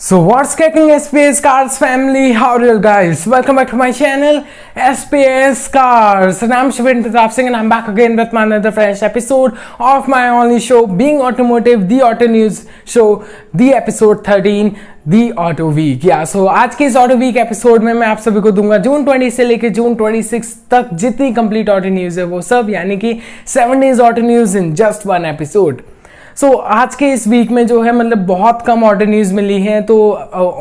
So what's cracking SPS Cars family? How are you guys? Welcome back to my channel SPS Cars and I'm Shivin Pratap Singh and I'm back again with another fresh episode of my only show being automotive, the auto news show, the episode 13 The Auto Week. So आज के इस auto week episode में मैं आप सभी को दूंगा जून 20 से लेकर जून 26 तक जितनी कंप्लीट ऑटो न्यूज है वो सब, यानी कि 7 days auto news in just one episode. So आज के इस वीक में जो है मतलब बहुत कम ऑटो न्यूज़ मिली है, तो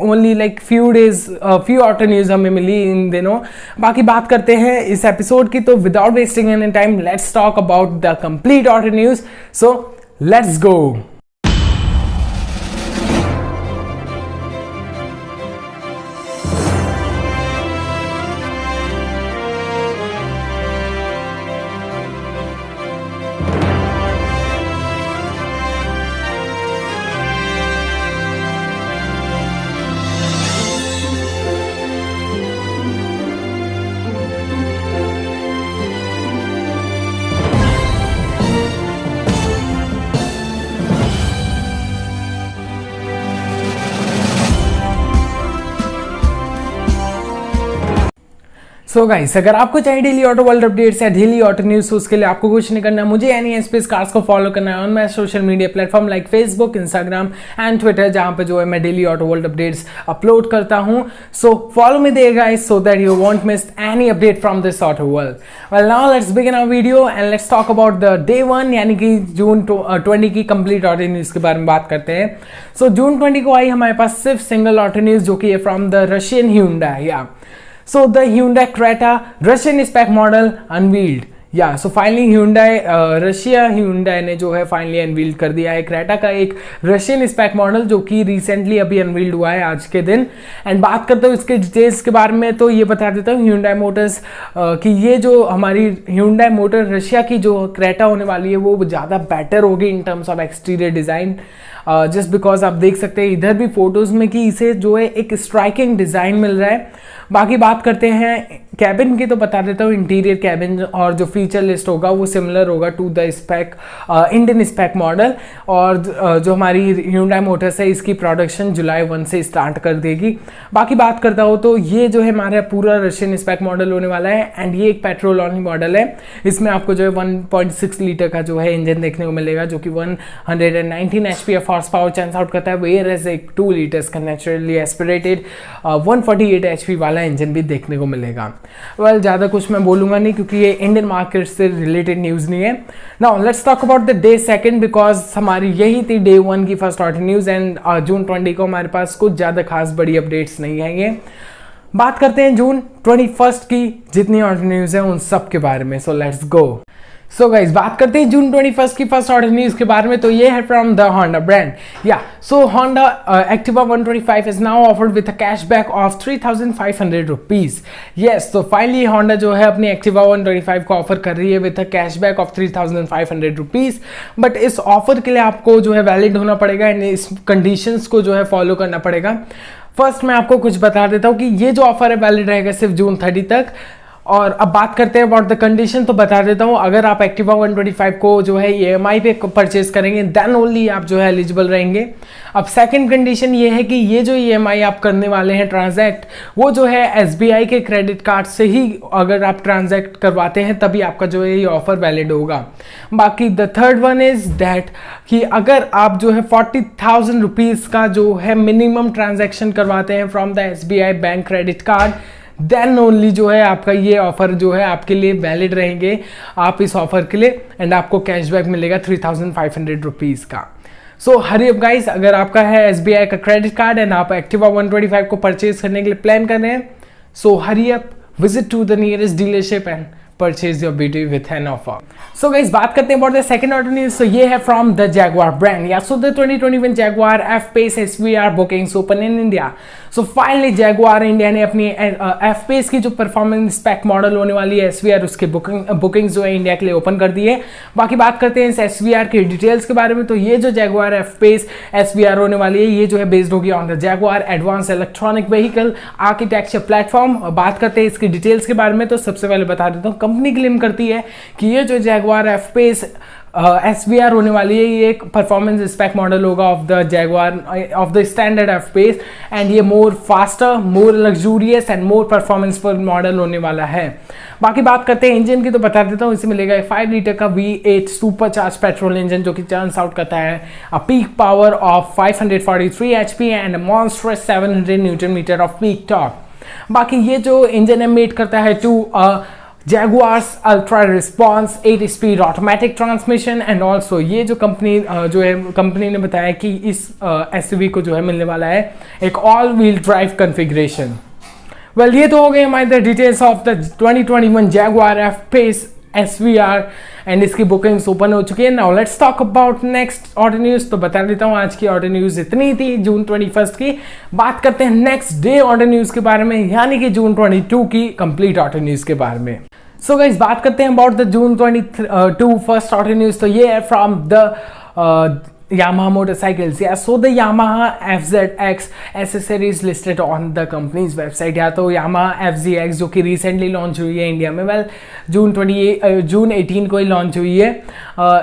only like few auto news हमें मिली इन दिनों. बाकी बात करते हैं इस एपिसोड की, तो without wasting any time let's talk about the complete auto news. So let's go. So guys, अगर आपको चाहिए डेली ऑटो वर्ल्ड अपडेट्स या डेली ऑटो न्यूज़, तो उसके लिए आपको कुछ नहीं करना, मुझे यानी एसपीएस कार्स को फॉलो करना है on my social media platform like Facebook, Instagram and Twitter, जहां पे जो है मैं daily auto world updates upload करता हूं. So follow me there guys so that you won't miss any update from this auto world. Well now let's begin our video and let's talk about the day 1 यानी कि जून 20 की complete auto news के बारे में बात करते हैं. सो जून 20 को आई हमारे पास सिर्फ सिंगल ऑटो न्यूज़ जो कि है from the Russian Hyundai. So the Hyundai Creta Russian spec model unveiled. So finally Russia Hyundai ने जो है फाइनली अनवील्ड कर दिया है क्रेटा का एक रशियन स्पेक मॉडल जो कि रिसेंटली अभी अनवील्ड हुआ है आज के दिन. एंड बात करता हूँ इसके डिटेल्स के बारे में, तो ये बता देता हूँ Hyundai मोटर्स कि ये जो हमारी Hyundai मोटर रशिया की जो क्रेटा होने वाली है वो ज़्यादा बेटर होगी in terms of exterior design. Just because आप देख सकते हैं इधर भी फोटोज़ में कि इसे जो है एक स्ट्राइकिंग डिज़ाइन मिल रहा है. बाकी बात करते हैं कैबिन की, तो बता देता हूँ इंटीरियर कैबिन और जो फीचर लिस्ट होगा वो सिमिलर होगा to the spec Indian spec model. और जो हमारी Hyundai मोटर्स है इसकी प्रोडक्शन जुलाई 1 से स्टार्ट कर देगी. बाकी बात करता हूँ तो ये जो है हमारा पूरा रशियन स्पेक मॉडल होने वाला है एंड ये एक पेट्रोल ओनली मॉडल है. इसमें आपको जो है 1.6 लीटर का जो है इंजन देखने को मिलेगा जो कि 119 HP horse power chance out करता है, वेयर एज एक 2 लीटर्स का नेचुरली एस्पिरेटेड 148 HP वाला इंजन भी देखने को मिलेगा. वेल ज़्यादा कुछ मैं बोलूँगा नहीं क्योंकि ये इंडियन मार्केट से रिलेटेड न्यूज़ नहीं है. Now let's talk about the day 2 because हमारी यही थी डे 1 की first auto news and June 20 को हमारे पास कुछ ज़्यादा खास बड़ी अपडेट्स नहीं है. बात करते हैं जून 21 की जितनी ऑटो न्यूज़ है उन सब के बारे में. सो लेट्स गो. सो गाइज, बात करते हैं जून 21 की फर्स्ट ऑटो न्यूज़ के बारे में, तो ये है from the Honda brand. So Honda Activa 125 is now offered with a cashback of 3,500 rupees. तो फाइनली Honda जो है अपनी Activa 125 को ऑफर कर रही है with a cashback of 3,500 rupees. But इस ऑफर के लिए आपको जो है वैलिड होना पड़ेगा एंड इस कंडीशंस को जो है फॉलो करना पड़ेगा. फर्स्ट मैं आपको कुछ बता देता हूँ कि ये जो ऑफर है वैलिड रहेगा सिर्फ जून 30 तक. और अब बात करते हैं अबाउट द कंडीशन, तो बता देता हूँ अगर आप Activa 125 को जो है EMI पे परचेज करेंगे देन ओनली आप जो है एलिजिबल रहेंगे. अब सेकंड कंडीशन ये है कि ये जो EMI आप करने वाले हैं ट्रांजैक्ट वो जो है SBI के क्रेडिट कार्ड से ही अगर आप ट्रांजैक्ट करवाते हैं तभी आपका जो है ये ऑफर वैलिड होगा. बाकी the third one is that कि अगर आप जो है 40,000 रुपीज़ का जो है मिनिमम ट्रांजैक्शन करवाते हैं from the SBI bank credit card then only जो है आपका ये ऑफर जो है आपके लिए वैलिड रहेंगे आप इस ऑफर के लिए एंड आपको कैशबैक मिलेगा 3,500 रुपीज़ का. सो हरी अप गाइस, अगर आपका है SBI का क्रेडिट कार्ड एंड आप Activa 125 को परचेज करने के लिए प्लान कर रहे हैं, so hurry up, visit to the nearest dealership and purchase your beauty with an offer. So guys, बात करते हैं about the second auto news. So ये है from the Jaguar brand. So the 2021 Jaguar F-Pace SVR bookings open in India. So finally Jaguar India ने अपनी F-Pace की जो performance spec model होने वाली है SVR उसके बुकिंग्स जो है इंडिया के लिए ओपन कर दी है. बाकी बात करते हैं इस SVR के डिटेल्स के बारे में, तो ये जो Jaguar F-Pace SVR होने वाली है ये जो है बेस्ड होगी on the Jaguar advance electronic vehicle architecture platform. बात करते हैं इसकी डिटेल्स के बारे में, तो सबसे पहले बता देता हूँ कंपनी क्लेम करती है कि ये जो Jaguar F-Pace SVR होने वाली है। ये एक परफॉर्मेंस स्पेक मॉडल होगा of the Jaguar of the standard F pace, and ये more faster, more luxurious and more performanceful model होने वाला है। बाकी बात करते हैं इंजन की, तो बता देता हूँ, इसे मिलेगा 5 लीटर का V8 super charge petrol engine जो कि टर्न्स आउट करता है a peak power of 543 HP and monstrous 700 newton metre of peak torque. बाकी ये जो इंजन है मेट करता है to Jaguar's Ultra Response 8-speed automatic transmission, and also ये जो कंपनी ने बताया कि इस SUV को जो है मिलने वाला है एक all wheel drive configuration. Well ये तो हो गए हमारे details of the 2021 Jaguar F-Pace SVR, and इसकी बुकिंग्स ओपन हो चुकी है। Now let's talk about next auto news. तो बता देता हूँ आज की ऑटो न्यूज़ इतनी थी जून 21 की। बात करते हैं नेक्स्ट डे ऑटो न्यूज़ के बारे में, यानी कि जून 22 की कंप्लीट ऑटो न्यूज़ के बारे में। सो गाइस बात करते हैं about the June 22 first auto news. तो ये है from the Yamaha motorcycles. Yeah, so the Yamaha FZX accessories listed on the company's website. या तो Yamaha FZX जो कि recently launch हुई है इंडिया में, वेल जून 18 को ही लॉन्च हुई है।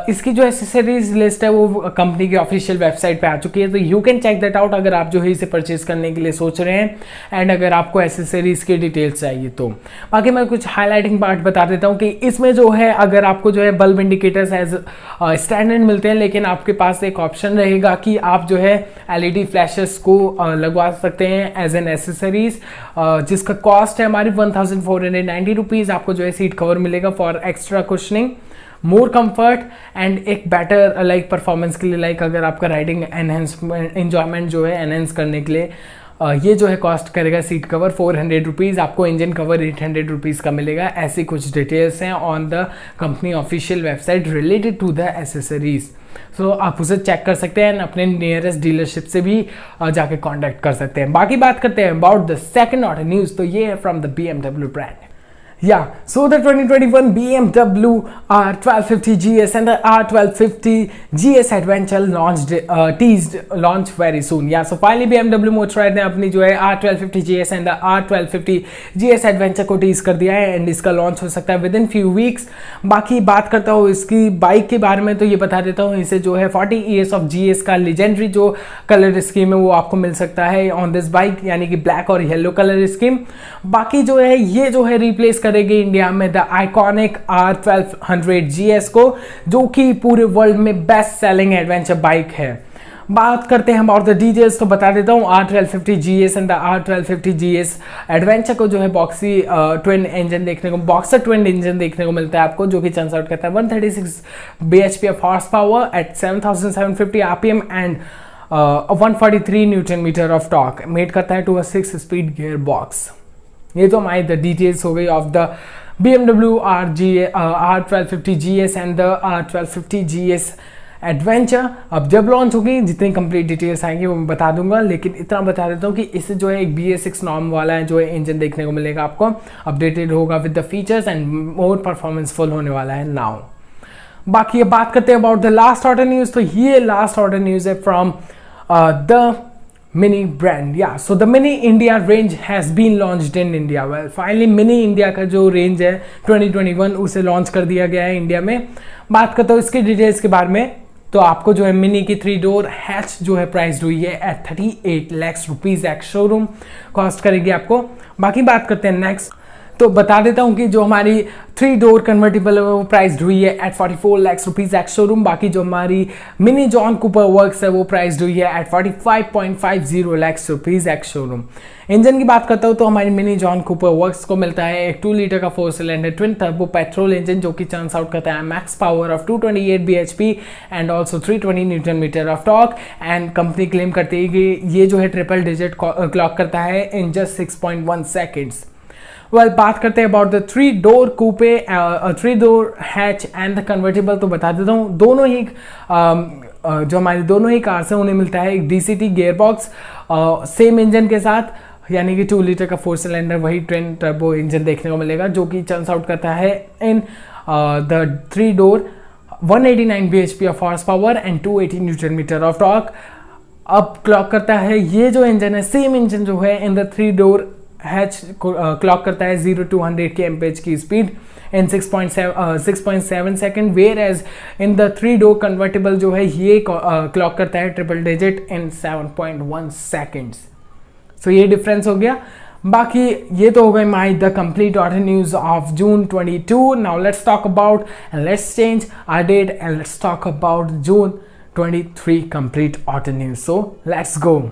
इसकी जो एसेसरीज लिस्ट है वो कंपनी की ऑफिशियल वेबसाइट पे आ चुकी है, तो you can check that out अगर आप जो है इसे परचेज करने के लिए सोच रहे हैं, एंड अगर आपको एसेसरीज की डिटेल्स चाहिए तो। बाकी मैं कुछ हाईलाइटिंग पार्ट बता देता हूँ कि इसमें जो है अगर आपको जो है बल्ब इंडिकेटर्स एज स्टैंडर्ड मिलते हैं, लेकिन आपके पास एक ऑप्शन रहेगा कि आप जो है LED फ्लैशेस को लगवा सकते हैं एज एन एसेसरीज, जिसका कॉस्ट है हमारी 1490 रुपीज़। आपको जो है सीट कवर मिलेगा for extra cushioning, more comfort and एक बेटर लाइक परफॉर्मेंस के लिए, लाइक अगर आपका राइडिंग एनहेंसमेंट एंजॉयमेंट जो है एनहेंस करने के लिए ये जो है कॉस्ट करेगा सीट कवर 400 रुपीज़। आपको इंजन कवर 800 रुपीज़ का मिलेगा। ऐसी कुछ डिटेल्स हैं on the company official website related to the accessories. So आप उसे चेक कर सकते हैं, अपने नियरेस्ट डीलरशिप से भी जाके कॉन्टैक्ट कर सकते हैं। बाकी बात करते हैं about the second auto news. तो ये है from the BMW brand. Yeah, so the 2021 BMW R1250 GS and the R1250 GS Adventure launched very soon. Yeah, so finally BMW Motorrad ने अपनी जो है R1250 GS and the R1250 GS Adventure को tease कर दिया है, and इसका launch हो सकता है विद इन फ्यू वीक्स। बाकी बात करता हूँ इसकी बाइक के बारे में, तो ये बता देता हूँ, इसे जो है 40 years of GS का लेजेंडरी जो कलर स्कीम है वो आपको मिल सकता है ऑन दिस बाइक, यानी कि ब्लैक और येलो कलर स्कीम। बाकी जो है ये जो है रिप्लेस करेगी इंडिया में द आइकॉनिक R1200 GS को, जो कि पूरे वर्ल्ड में बेस्ट सेलिंग एडवेंचर बाइक है। बात करते हैं अबाउट द डिटेल्स, तो बता देता हूँ R1250 GS and the R1250 GS adventure को जो है बॉक्सर ट्विन इंजन देखने को मिलता है आपको, जो कि टर्न्स आउट करता है 136 bhp of horse power at 7750 RPM and 143 newton metre of torque. Made करता है to a 6-speed gear box. ये तो हमारी द डिटेल्स हो गई of the BMW R1250 GS and the R1250 GS adventure. अब जब लॉन्च होगी जितनी कंप्लीट डिटेल्स आएंगी वो मैं बता दूंगा, लेकिन इतना बता देता हूँ कि इससे जो है एक BS6 नॉर्म वाला है जो है इंजन देखने को मिलेगा आपको, अपडेटेड होगा with the features and more performanceful होने वाला है नाउ। बाकी ये बात करते हैं about the last auto news. तो ये लास्ट ऑटो न्यूज़ है from the Mini brand. Yeah, so the Mini India range has been launched in India. Well, finally Mini India का जो रेंज है 2021 उसे लॉन्च कर दिया गया है इंडिया में। बात करता हूँ इसके डिटेल्स के बारे में, तो आपको जो है मिनी की 3-door हैच जो है प्राइस हुई है at 38 lakh rupees ex showroom cost करेगी आपको। बाकी बात करते हैं नेक्स्ट, तो बता देता हूँ कि जो हमारी 3-door कन्वर्टेबल है वो प्राइस हुई है at 44 lakh rupees ex showroom. बाकी जो हमारी मिनी जॉन कूपर वर्क्स है वो प्राइस हुई है at 45.50 lakh rupees ex showroom. Engine की बात करता हूँ तो हमारी मिनी जॉन कूपर वर्क्स को मिलता है एक 2 लीटर का 4 cylinder twin turbo petrol engine, जो कि टर्न्स आउट करता है max power of 228 bhp and also 320 newton metre of torque. And company claim करती है कि ये जो है ट्रिपल डिजिट क्लॉक करता है इन जस्ट 6.1 सेकेंड्स। वेल बात करते हैं about the 3-door coupe 3-door hatch and the convertible. तो बता देता हूँ दोनों ही जो हमारी दोनों ही कार्स हैं उन्हें मिलता है एक DCT gear box same engine के साथ, यानी कि 2 लीटर का 4 सिलेंडर वही ट्विन टर्बो इंजन देखने को मिलेगा, जो कि टर्न्स आउट करता है in the 3-door 189 bhp of horse power and 280 newton metre of torque. अब क्लॉक करता है ये जो इंजन है सेम इंजन जो है in the 3-door hatch clock करता है 0 to 100 kmph की speed in 6.7 second, whereas in the 3 door convertible जो है ये क्लॉक करता है triple digit in 7.1 seconds. So ये डिफरेंस हो गया। बाकी ये तो हो गई माई द कंप्लीट ऑर्डर news of June 22। Now let's talk about and let's change our date and let's talk about June 23 complete ऑर्डर news. So let's go.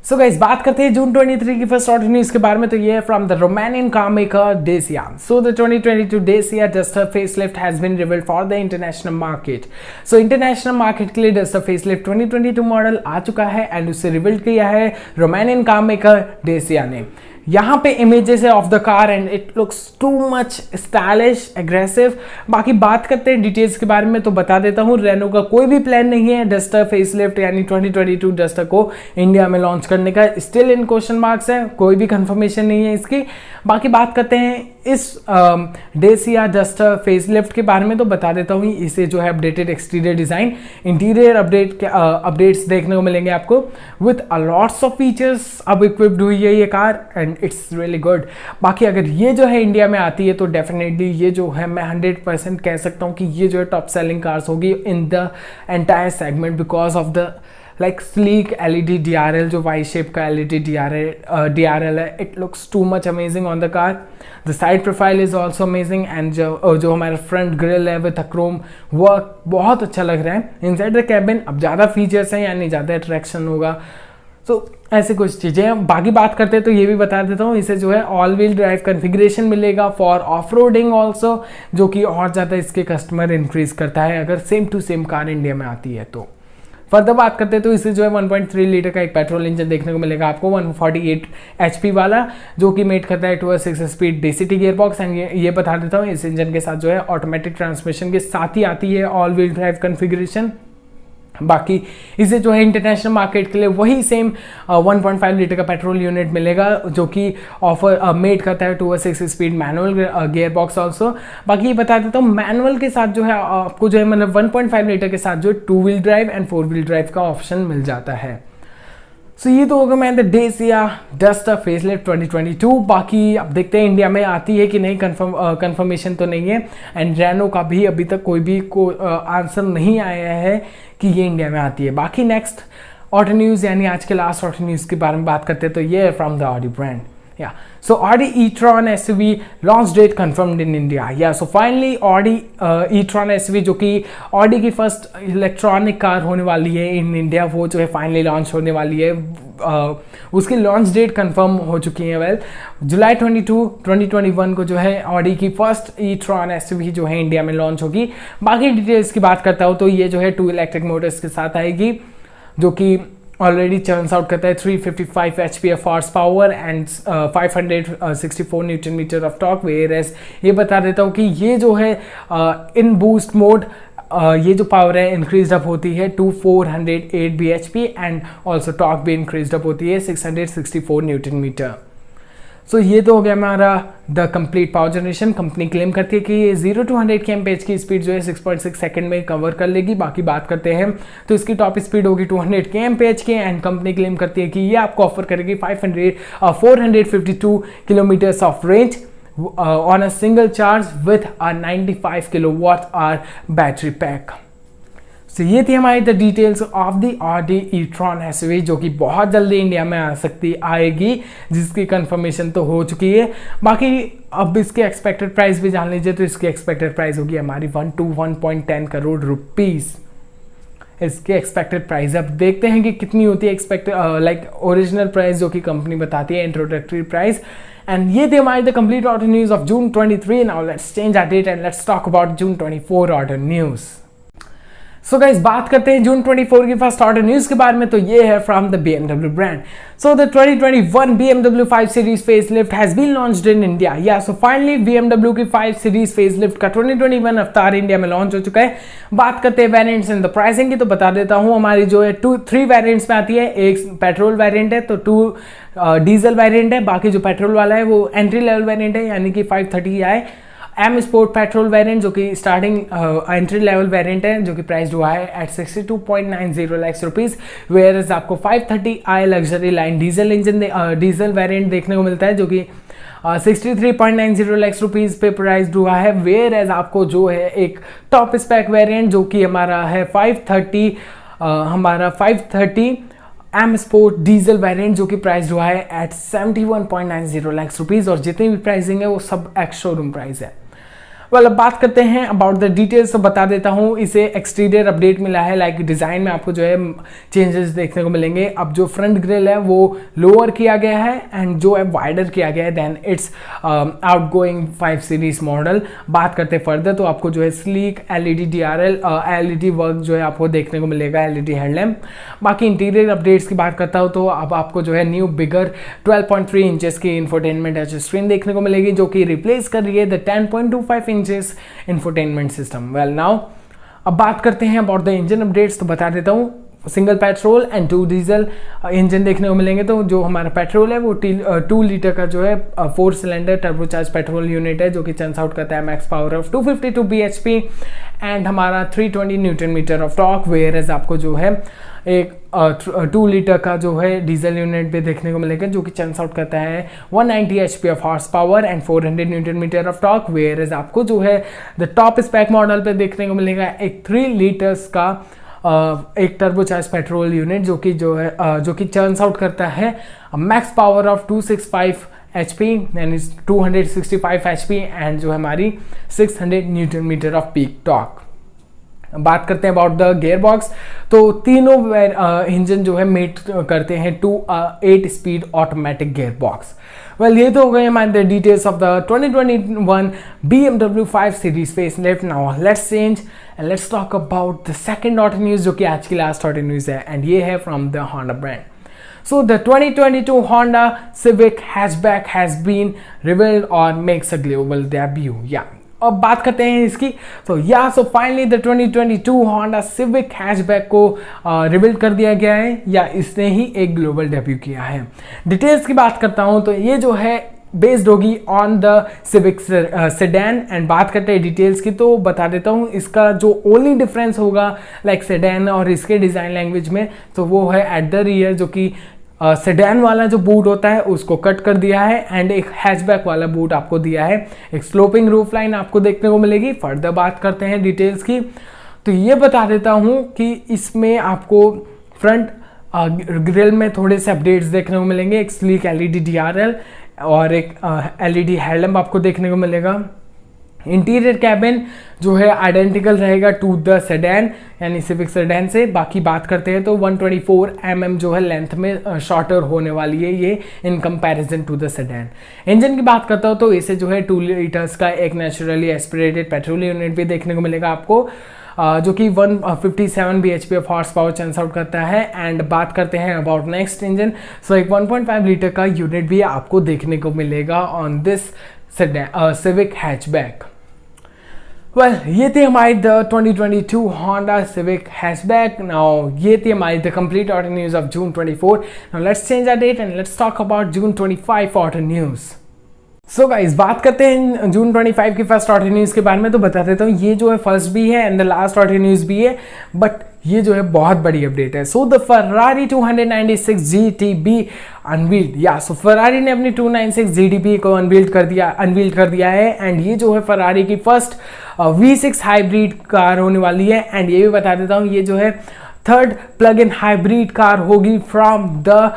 So guys, बात करते हैं जून 23 की फर्स्ट ऑर्डर न्यूज के बारे में। तो ये है from the Romanian car maker Dacia. So the 2022 Dacia Duster facelift has been revealed for the international market. So international market के लिए डस्टर फेसलिफ्ट 2022 मॉडल आ चुका है एंड उसे रिवील्ड किया है रोमानियन कार मेकर डेसिया ने। यहाँ पे इमेजेस है of the car and it looks too much stylish aggressive. बाकी बात करते हैं डिटेल्स के बारे में तो बता देता हूँ, रेनो का कोई भी प्लान नहीं है डस्टर फेसलिफ्ट यानी 2022 डस्टर को इंडिया में लॉन्च करने का। स्टिल इन क्वेश्चन मार्क्स है, कोई भी कंफर्मेशन नहीं है इसकी। बाकी बात करते हैं इस डेसिया डस्टर फेसलिफ्ट के बारे में तो बता देता हूँ, इसे जो है updated exterior design, interior updates देखने को मिलेंगे आपको with a lots of features. अब इक्विप्ड हुई है ये car and it's really good. बाकी अगर ये जो है इंडिया में आती है तो डेफिनेटली ये जो है मैं 100% कह सकता हूँ कि ये जो है टॉप सेलिंग कार्स होगी in the entire segment because of the like sleek LED DRL, जो वाई शेप का एलईडी DRL है। It looks too much amazing on the car. The side profile is also amazing and जो हमारा front grille है with Chrome work बहुत अच्छा लग रहा है। इनसाइड द कैबिन अब ज़्यादा फीचर्स हैं यानी ज़्यादा अट्रैक्शन होगा। तो ऐसे कुछ चीज़ें। बाकी बात करते हैं तो ये भी बता देता हूँ, इसे जो है ऑल व्हील ड्राइव कन्फिग्रेशन मिलेगा फॉर ऑफ रोडिंग ऑल्सो, जो कि और ज़्यादा इसके कस्टमर इंक्रीज करता है अगर same to same car India में आती है तो। फर्दर बात करते हैं तो इसे जो है 1.3 लीटर का एक पेट्रोल इंजन देखने को मिलेगा आपको 148 HP वाला, जो कि मेट करता है 6 speed DCT gear box. And ये बता देता हूँ इस इंजन के साथ जो है ऑटोमेटिक ट्रांसमिशन के साथ ही आती है ऑल व्हील ड्राइव कन्फिग्रेशन। बाकी इसे जो है इंटरनेशनल मार्केट के लिए वही सेम 1.5 लीटर का पेट्रोल यूनिट मिलेगा, जो कि ऑफर मेड करता है 6 speed manual gear box also. बाकी ये बता देता हूँ मैनुअल के साथ जो है आपको जो है मतलब 1.5 लीटर के साथ जो है 2 wheel drive and 4 wheel drive का ऑप्शन मिल जाता है। सो ये तो होगा मैं द डेसिया डस्टर फेसलिफ्ट 2022। बाकी अब देखते हैं इंडिया में आती है कि नहीं, कंफर्मेशन तो नहीं है एंड रेनो का भी अभी तक कोई भी आंसर नहीं आया है कि ये इंडिया में आती है। बाकी नेक्स्ट ऑटो न्यूज़ यानी आज के लास्ट ऑटो न्यूज़ के बारे में बात करते हैं तो ये है from the Audi brand. Yeah, so Audi e-tron SUV launch date confirmed in India. Yeah, so finally Audi e-tron SUV जो कि Audi की फर्स्ट इलेक्ट्रॉनिक कार होने वाली है इन इंडिया, वो जो है फाइनली लॉन्च होने वाली है। उसकी लॉन्च डेट कंफर्म हो चुकी है। वेल, जुलाई 22, 2021 को जो है Audi की फर्स्ट e-tron SUV जो है इंडिया में लॉन्च होगी। बाकी डिटेल्स की बात करता हूँ तो ये जो है 2 इलेक्ट्रिक मोटर्स के साथ आएगी, जो कि ऑलरेडी चर्न्स आउट करता है 355 HP of horse power and 564 newton metre of torque. Whereas ये बता देता हूँ कि ये जो है इन बूस्ट मोड ये जो पावर है इंक्रीज अप होती है to 408 bhp and also torque भी इंक्रीज अप होती है 664 न्यूटन मीटर। सो ये तो हो गया हमारा the complete power generation. Company claim करती है कि ये 0 to 100 kmph की स्पीड जो है 6.6 सेकंड में कवर कर लेगी। बाकी बात करते हैं तो इसकी टॉप स्पीड होगी 200 kmph की एंड कंपनी क्लेम करती है कि ये आपको ऑफर करेगी 452 kilometres of range on a single charge with a 95 kWh battery pack. तो ये थी हमारी the details of the Audi e-tron SUV, जो कि बहुत जल्दी इंडिया में आएगी, जिसकी कंफर्मेशन तो हो चुकी है। बाकी अब इसके एक्सपेक्टेड प्राइस भी जान लीजिए तो इसकी एक्सपेक्टेड प्राइस होगी हमारी 1 to 1.10 करोड़ रुपीस। इसके एक्सपेक्टेड प्राइस अब देखते हैं कि कितनी होती है एक्सपेक्टेड लाइक ओरिजिनल प्राइस जो कि कंपनी बताती है, इंट्रोडक्टरी प्राइस। एंड ये थी हमारी द कंप्लीट ऑर्डर news of June 23। Now let's change our date and let's talk about June 24 ऑर्डर न्यूज। सो गाइस, बात करते हैं जून 24 की फर्स्ट ऑर्डर न्यूज के बारे में तो ये है from the BMW brand. So the 2021 BMW 5 series facelift has been launched in India. या सो फाइनली BMW की 5 सीरीज फेसलिफ्ट का 2021 अवतार इंडिया में लॉन्च हो चुका है। बात करते हैं वेरिएंट्स एंड द प्राइसिंग की तो बता देता हूँ हमारी जो है 3 वेरिएंट्स में आती है। एक पेट्रोल वेरिएंट है तो 2 डीजल वेरिएंट है। बाकी जो पेट्रोल वाला है वो एंट्री लेवल वेरिएंट है यानी कि 530i M sport petrol variant जो कि स्टार्टिंग एंट्री लेवल वेरिएंट है, जो कि प्राइस हुआ है at 62.90 lakh rupees, whereas आपको 530i luxury line diesel variant देखने को मिलता है, जो कि 63.90 लाख रुपीज पे प्राइस हुआ है। वेयर एज आपको जो है एक टॉप स्पेक वेरिएंट जो कि हमारा है 530 एम स्पोर्ट डीजल वेरिएंट, जो कि प्राइस हुआ है एट 71.90 लाख रुपीज, और जितनी भी प्राइसिंग है वो सब एक्स शोरूम प्राइस है। अब बात करते हैं अबाउट द डिटेल्स, तो बता देता हूँ इसे एक्सटीरियर अपडेट मिला है, लाइक डिज़ाइन में आपको जो है चेंजेस देखने को मिलेंगे। अब जो फ्रंट ग्रिल है वो लोअर किया गया है एंड जो है वाइडर किया गया है then its outgoing 5 series model. बात करते हैं फर्दर तो आपको जो है sleek LED DRL LED work जो है आपको देखने को मिलेगा, एलईडी हेडलैम्प। बाकी इंटीरियर अपडेट्स की बात करता हूँ तो अब आपको जो है न्यू बिगर 12.3 इंचेस की इंफोटेनमेंट टच स्क्रीन देखने को मिलेगी, जो कि रिप्लेस कर रही है the 10.25 inches infotainment system. Well now अब बात करते हैं अबाउट द इंजन अपडेट्स, तो बता देता हूँ single petrol and 2 diesel engine देखने को मिलेंगे। तो जो हमारा पेट्रोल है वो 2 लीटर का जो है 4 सिलेंडर टर्बोचार्ज पेट्रोल यूनिट है, जो कि चर्न्स आउट करता है max power of 252 bhp and हमारा 320 newton metre of torque. Whereas आपको जो है एक 2 लीटर का जो है डीजल यूनिट भी देखने को मिलेगा, जो कि चर्न्स आउट करता है 190 HP of horse power and 400 newton metre of torque. Whereas आपको जो है द टॉप स्पेक मॉडल पे देखने को मिलेगा एक 3 लीटर्स का एक टर्बोचार्ज पेट्रोल यूनिट, जो कि चर्न्स आउट करता है मैक्स पावर ऑफ 265 HP यानी 265 HP एंड जो है हमारी 600 newton metre of peak torque. बात करते हैं अबाउट द गियर बॉक्स, तो तीनों इंजन जो है मेट करते हैं 8 speed automatic gear box. Well ये तो हो गए हमारे details of the 2021 BMW 5 series facelift. Now let's change and let's talk about the second auto news, जो कि आज की लास्ट ऑटो न्यूज़ है एंड ये है from the Honda brand. So the 2022 Honda Civic hatchback has been revealed or makes a global debut. Yeah. अब बात करते हैं इसकी, तो so finally the 2022 Honda Civic hatchback को रिवील कर दिया गया है, या इसने ही एक ग्लोबल डेब्यू किया है। डिटेल्स की बात करता हूं तो ये जो है बेस्ड होगी on the civic sedan and बात करते हैं डिटेल्स की तो बता देता हूँ इसका जो ओनली डिफरेंस होगा लाइक सेडान और इसके डिज़ाइन लैंग्वेज में, तो वो है एट द रियर, जो कि सेडान वाला जो बूट होता है उसको कट कर दिया है एंड एक हैचबैक वाला बूट आपको दिया है। एक स्लोपिंग रूफ लाइन आपको देखने को मिलेगी। फर्दर बात करते हैं डिटेल्स की, तो ये बता देता हूँ कि इसमें आपको फ्रंट ग्रिल में थोड़े से अपडेट्स देखने को मिलेंगे। एक स्लीक एलईडी DRL और एक एलईडी हेडलैम्प आपको देखने को मिलेगा। इंटीरियर कैबिन जो है आइडेंटिकल रहेगा टू द सेडान यानी सिविक सेडान से। बाकी बात करते हैं तो 124 mm जो है लेंथ में शॉर्टर होने वाली है ये in comparison to the sedan. Engine की बात करता हूँ तो इसे जो है 2 लीटर्स का एक नेचुरली एस्पिरेटेड पेट्रोल यूनिट भी देखने को मिलेगा आपको, जो कि 157 bhp of horse power churns out करता है। एंड बात करते हैं अबाउट नेक्स्ट इंजन, सो एक 1.5 लीटर का यूनिट भी आपको देखने को मिलेगा on this civic hatchback. Well ये थी हमारी the 2022 Honda Civic hatchback. Now ये थी हमारी the complete auto news of June 24। Now let's change our date and let's talk about June 25 auto news. So guys बात करते हैं जून 25 की फर्स्ट ऑटो न्यूज़ के बारे में, तो बता देता हूँ ये जो है फर्स्ट भी है and the last auto news भी है, बट ये जो है बहुत बड़ी अपडेट है। So the Ferrari 296 GTB unveiled, या सो Ferrari ने अपनी 296 GTB को अनवील्ड कर दिया है एंड ये जो है Ferrari की फर्स्ट V6 हाइब्रिड कार होने वाली है। एंड ये भी बता देता हूँ ये जो है 3rd plug in hybrid car होगी from the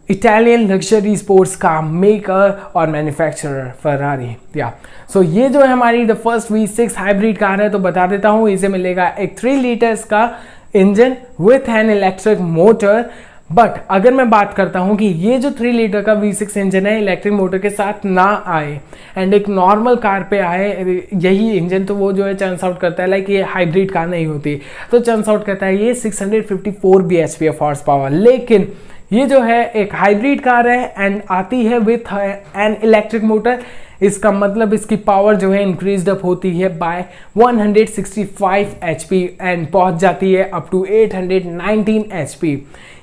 Italian luxury sports का मेकर और मैन्युफैक्चरर Ferrari। या सो ये जो है हमारी the first V6 hybrid car है, तो बता देता हूँ इसे मिलेगा एक 3 लीटर्स का engine with an electric motor. But अगर मैं बात करता हूँ कि ये जो 3 लीटर का V6 इंजन है इलेक्ट्रिक मोटर के साथ ना आए एंड एक नॉर्मल कार पे आए यही इंजन, तो वो जो है चर्न्स आउट करता है लाइक ये हाइब्रिड कार नहीं होती, तो चर्न्स आउट करता है ये 654 bhp ऑफ हॉर्स पावर। लेकिन ये जो है एक हाइब्रिड कार है एंड आती है विथ एन इलेक्ट्रिक मोटर, इसका मतलब इसकी पावर जो है इंक्रीज अप होती है बाय 165 HP एंड पहुंच जाती है अप टू 819 HP।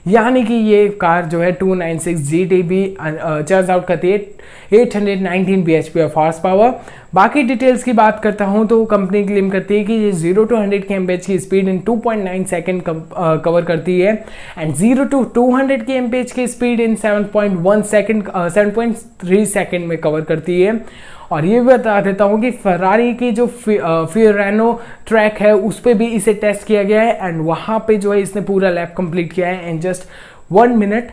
यानी कि ये कार जो है 296 GTB चर्ज आउट करती है 819 bhp ऑफ हॉर्स पावर। बाकी डिटेल्स की बात करता हूँ तो कंपनी क्लेम करती है कि ये 0 to 100 kmph की स्पीड इन 2.9 सेकेंड कवर करती है एंड 0 to 200 kmph की स्पीड इन 7.1 सेकेंड 7.3 सेकेंड में कवर करती है। और ये भी बता देता हूँ कि फरारी की जो फियोरेनो ट्रैक है उस पर भी इसे टेस्ट किया गया है एंड वहाँ पे जो है इसने पूरा लैप कंप्लीट किया है एंड जस्ट 1 minute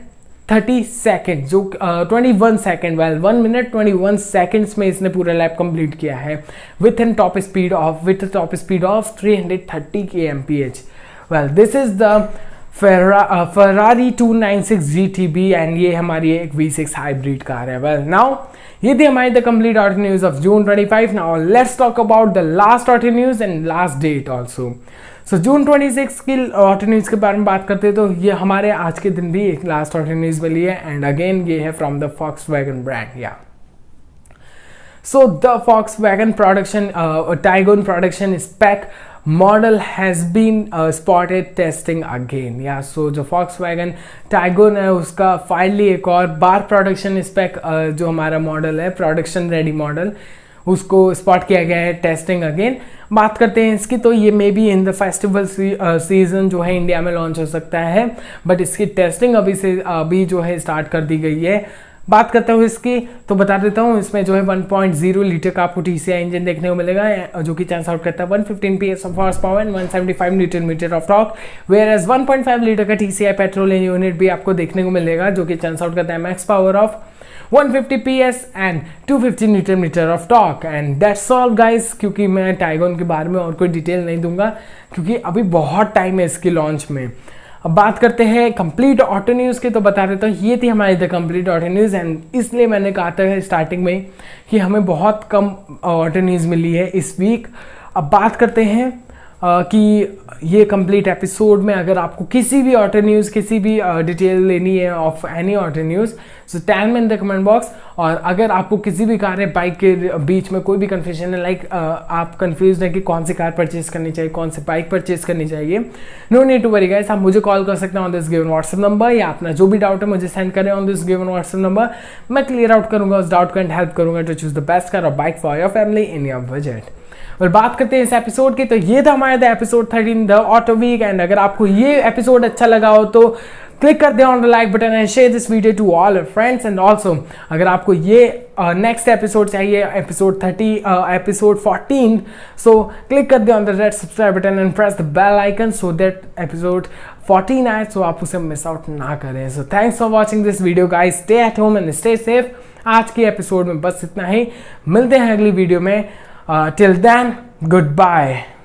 30 सेकेंड जो 21 सेकेंड 1 minute 21 सेकेंड्स में इसने पूरा लैप कंप्लीट किया है with top speed of 330 kmph। Well this is the Ferrari 296 GTB and ये हमारी एक V6 हाइब्रिड कार है। वेल नाउ ये थी हमारी the complete auto news of June 25। Now let's talk about the last auto news and last date also. So June 26 की auto news के बारे में बात करते हैं तो ये हमारे आज के दिन भी एक लास्ट ऑटो न्यूज मिली है एंड अगेन ये है फ्रॉम द Volkswagen ब्रांड। या so the Volkswagen production Taycan production spec model has been spotted testing again। या so जो Volkswagen Taycan है उसका फाइनली एक और बार प्रोडक्शन स्पेक जो हमारा मॉडल है प्रोडक्शन रेडी मॉडल उसको स्पॉट किया गया है टेस्टिंग अगेन। बात करते हैं इसकी तो ये may be in the festival season जो है इंडिया में लॉन्च हो सकता है बट इसकी टेस्टिंग अभी जो है स्टार्ट कर दी गई है। बात करता हूँ इसकी तो बता देता हूँ इसमें जो है 1.0 लीटर का आपको TCI इंजन देखने को मिलेगा जो कि चांस आउट करता है 115 PS of horse power and 175 newton metre of torque. Whereas 1.5 litre का TCI पेट्रोल यूनिट भी आपको देखने को मिलेगा जो कि चांस आउट करता है max power of 150 PS and 250 newton metre of torque. And that's all guys, क्योंकि मैं टाइगन के बारे में और कोई डिटेल नहीं दूंगा क्योंकि अभी बहुत टाइम है इसकी लॉन्च में। अब बात करते हैं कंप्लीट ऑटो न्यूज़ की तो बता देता हूँ ये थी हमारी the complete auto news and इसलिए मैंने कहा था स्टार्टिंग में कि हमें बहुत कम ऑटो न्यूज़ मिली है इस वीक। अब बात करते हैं कि ये कंप्लीट एपिसोड में अगर आपको किसी भी ऑटो न्यूज़ किसी भी डिटेल लेनी है of any auto news so tell me in the comment box. और अगर आपको किसी भी कार या बाइक के बीच में कोई भी कन्फ्यूजन है लाइक आप कंफ्यूज हैं कि कौन सी कार परचेज करनी चाहिए कौन सी बाइक परचेज करनी चाहिए, no need to worry guys, आप मुझे कॉल कर सकते हैं on this given WhatsApp number या अपना जो भी डाउट है मुझे सेंड करें on this given WhatsApp number. मैं क्लियर आउट करूंगा उस डाउट को एंड हेल्प करूंगा to choose the best car और bike for your family in your budget. और बात करते हैं इस एपिसोड की तो ये था हमारा episode 13 the auto week and अगर आपको ये एपिसोड अच्छा लगा हो तो क्लिक कर दे on the like button and share this video to all your friends. And also अगर आपको ये नेक्स्ट एपिसोड चाहिए एपिसोड 14 सो क्लिक कर दे on the red subscribe button and press the bell icon so that episode 14 आए so आप उसे miss out ना करें। So thanks for watching this video guys, stay at home and stay safe. आज की episode में बस इतना ही, मिलते हैं अगली वीडियो में। Till then, goodbye.